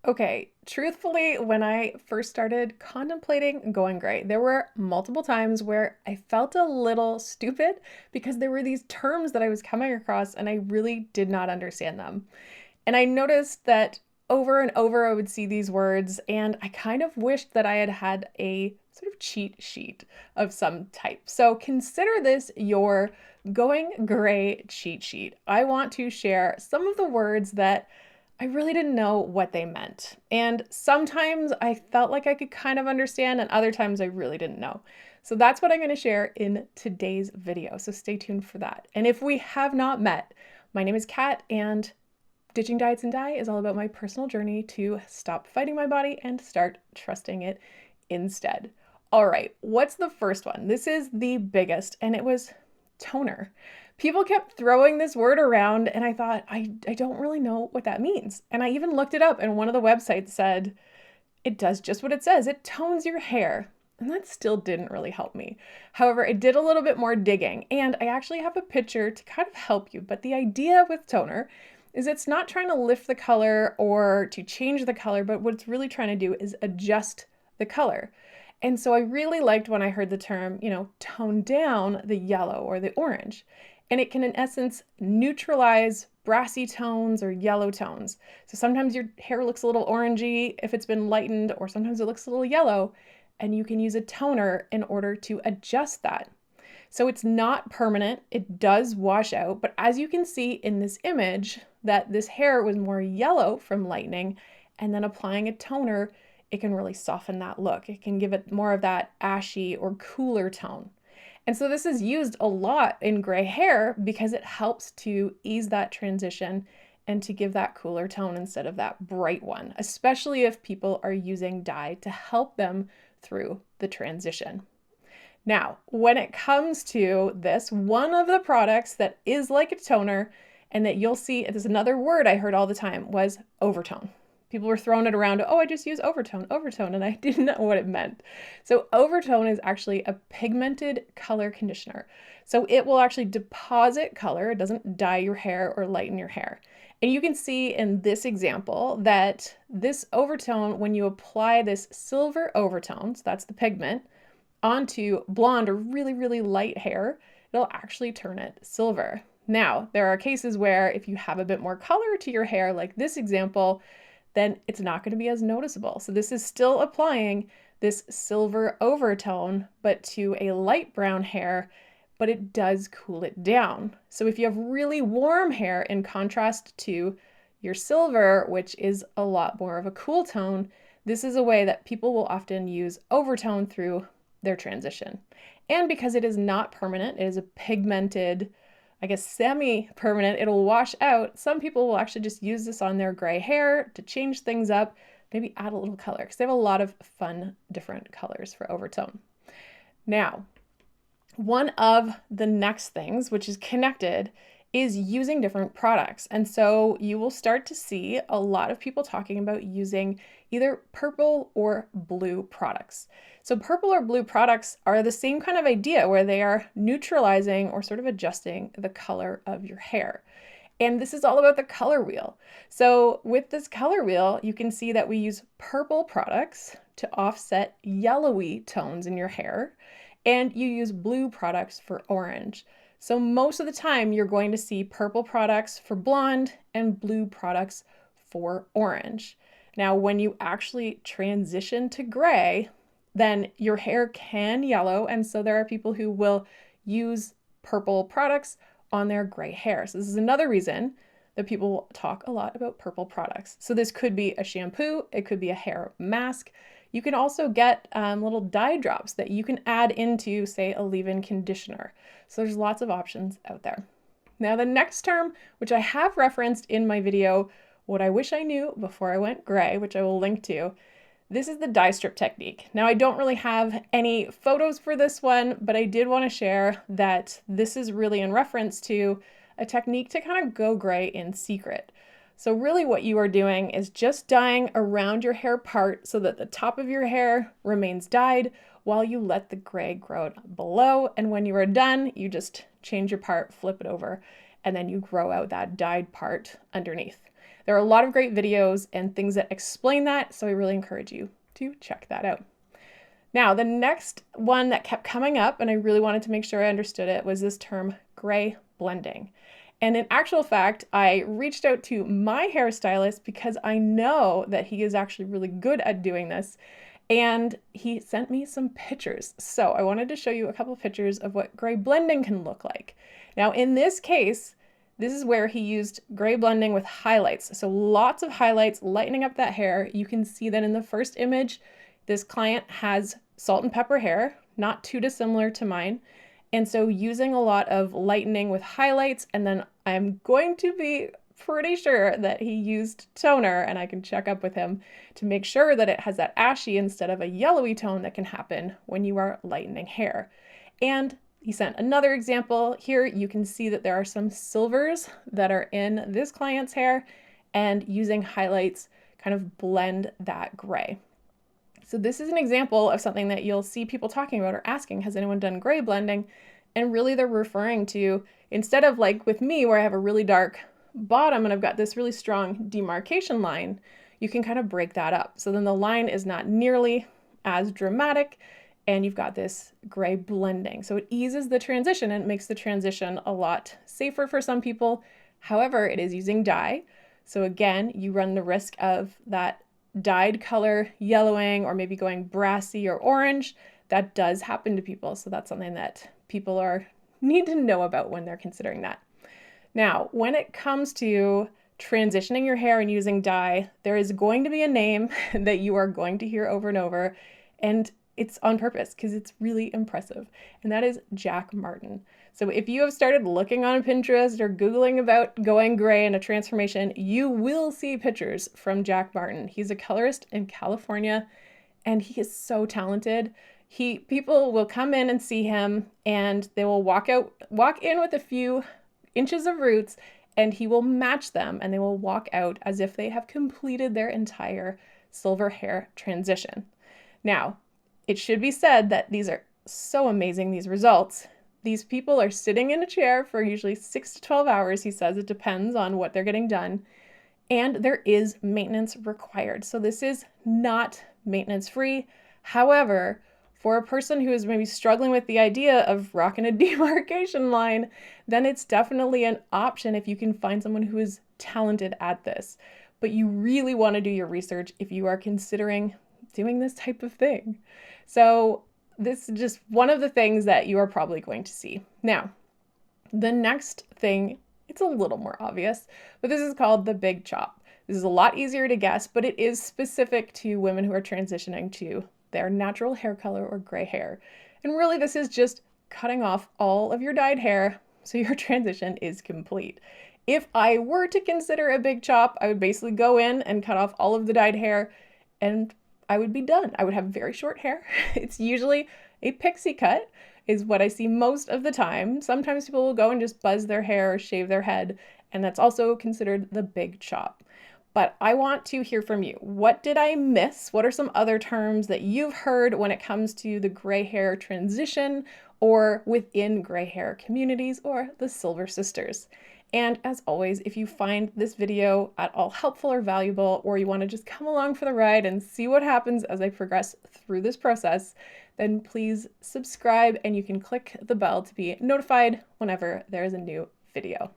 Okay, truthfully, when I first started contemplating going gray, there were multiple times where I felt a little stupid because there were these terms that I was coming across and I really did not understand them. And I noticed that over and over I would see these words, and I kind of wished that I had had a sort of cheat sheet of some type. So consider this your going gray cheat sheet. I want to share some of the words that I really didn't know what they meant. And sometimes I felt like I could kind of understand, and other times I really didn't know. So that's what I'm going to share in today's video. So stay tuned for that. And if we have not met, my name is Kat, and Ditching Diets and Die is all about my personal journey to stop fighting my body and start trusting it instead. All right, what's the first one? This is the biggest, and it was toner. People kept throwing this word around, and I thought, I don't really know what that means. And I even looked it up, and one of the websites said, it does just what it says. It tones your hair. And that still didn't really help me. However, it did a little bit more digging, and I actually have a picture to kind of help you. But the idea with toner is it's not trying to lift the color or to change the color, but what it's really trying to do is adjust the color. And so I really liked when I heard the term, tone down the yellow or the orange. And it can, in essence, neutralize brassy tones or yellow tones. So sometimes your hair looks a little orangey if it's been lightened, or sometimes it looks a little yellow, and you can use a toner in order to adjust that. So it's not permanent, it does wash out, but as you can see in this image, that this hair was more yellow from lightening, and then applying a toner, it can really soften that look. It can give it more of that ashy or cooler tone. And so this is used a lot in gray hair because it helps to ease that transition and to give that cooler tone instead of that bright one, especially if people are using dye to help them through the transition. Now, when it comes to this, one of the products that is like a toner and that you'll see, there's another word I heard all the time, was Overtone. People were throwing it around, oh, I just use Overtone, and I didn't know what it meant. So Overtone is actually a pigmented color conditioner. So it will actually deposit color. It doesn't dye your hair or lighten your hair. And you can see in this example that this Overtone, when you apply this silver overtone, so that's the pigment, onto blonde or really, really light hair, it'll actually turn it silver. Now, there are cases where if you have a bit more color to your hair, like this example, then it's not going to be as noticeable. So this is still applying this silver overtone, but to a light brown hair, but it does cool it down. So if you have really warm hair in contrast to your silver, which is a lot more of a cool tone, this is a way that people will often use overtone through their transition. And because it is not permanent, it is a pigmented, I guess semi-permanent, it'll wash out. Some people will actually just use this on their gray hair to change things up, maybe add a little color, because they have a lot of fun different colors for Overtone. Now, one of the next things, which is connected, is using different products. And so you will start to see a lot of people talking about using either purple or blue products. So purple or blue products are the same kind of idea where they are neutralizing or sort of adjusting the color of your hair. And this is all about the color wheel. So with this color wheel, you can see that we use purple products to offset yellowy tones in your hair, and you use blue products for orange. So most of the time you're going to see purple products for blonde and blue products for orange. Now, when you actually transition to gray, then your hair can yellow. And so there are people who will use purple products on their gray hair. So this is another reason that people talk a lot about purple products. So this could be a shampoo, it could be a hair mask. You can also get little dye drops that you can add into, say, a leave-in conditioner. So there's lots of options out there. Now the next term, which I have referenced in my video, What I Wish I Knew Before I Went Gray, which I will link to, this is the dye strip technique. Now I don't really have any photos for this one, but I did want to share that this is really in reference to a technique to kind of go gray in secret. So really what you are doing is just dyeing around your hair part so that the top of your hair remains dyed while you let the gray grow below. And when you are done, you just change your part, flip it over, and then you grow out that dyed part underneath. There are a lot of great videos and things that explain that, so I really encourage you to check that out. Now, the next one that kept coming up, and I really wanted to make sure I understood it, was this term gray blending. And in actual fact, I reached out to my hairstylist because I know that he is actually really good at doing this. And he sent me some pictures. So I wanted to show you a couple of pictures of what gray blending can look like. Now, in this case, this is where he used gray blending with highlights. So lots of highlights, lightening up that hair. You can see that in the first image, this client has salt and pepper hair, not too dissimilar to mine. And so using a lot of lightening with highlights, and then I'm going to be pretty sure that he used toner, and I can check up with him to make sure that it has that ashy instead of a yellowy tone that can happen when you are lightening hair. And he sent another example. Here you can see that there are some silvers that are in this client's hair, and using highlights kind of blend that gray. So this is an example of something that you'll see people talking about or asking, has anyone done gray blending? And really they're referring to, instead of like with me where I have a really dark bottom and I've got this really strong demarcation line, you can kind of break that up. So then the line is not nearly as dramatic and you've got this gray blending. So it eases the transition and it makes the transition a lot safer for some people. However, it is using dye. So again, you run the risk of that dyed color yellowing or maybe going brassy or orange. That does happen to people. So that's something that people need to know about when they're considering that. Now, when it comes to transitioning your hair and using dye, there is going to be a name that you are going to hear over and over, and it's on purpose because it's really impressive, and that is Jack Martin. So if you have started looking on Pinterest or Googling about going gray and a transformation, you will see pictures from Jack Martin. He's a colorist in California, and he is so talented. People will come in and see him, and they will walk in with a few inches of roots, and he will match them, and they will walk out as if they have completed their entire silver hair transition. Now, it should be said that these are so amazing, these results. These people are sitting in a chair for usually 6 to 12 hours. He says it depends on what they're getting done. And there is maintenance required. So this is not maintenance free. However, for a person who is maybe struggling with the idea of rocking a demarcation line, then it's definitely an option if you can find someone who is talented at this. But you really want to do your research if you are considering doing this type of thing. So this is just one of the things that you are probably going to see. Now, the next thing, it's a little more obvious, but this is called the big chop. This is a lot easier to guess, but it is specific to women who are transitioning to their natural hair color or gray hair. And really this is just cutting off all of your dyed hair so your transition is complete. If I were to consider a big chop, I would basically go in and cut off all of the dyed hair and I would be done. I would have very short hair. It's usually a pixie cut is what I see most of the time. Sometimes people will go and just buzz their hair or shave their head, and that's also considered the big chop. But I want to hear from you. What did I miss? What are some other terms that you've heard when it comes to the gray hair transition or within gray hair communities or the Silver Sisters? And as always, if you find this video at all helpful or valuable, or you want to just come along for the ride and see what happens as I progress through this process, then please subscribe and you can click the bell to be notified whenever there is a new video.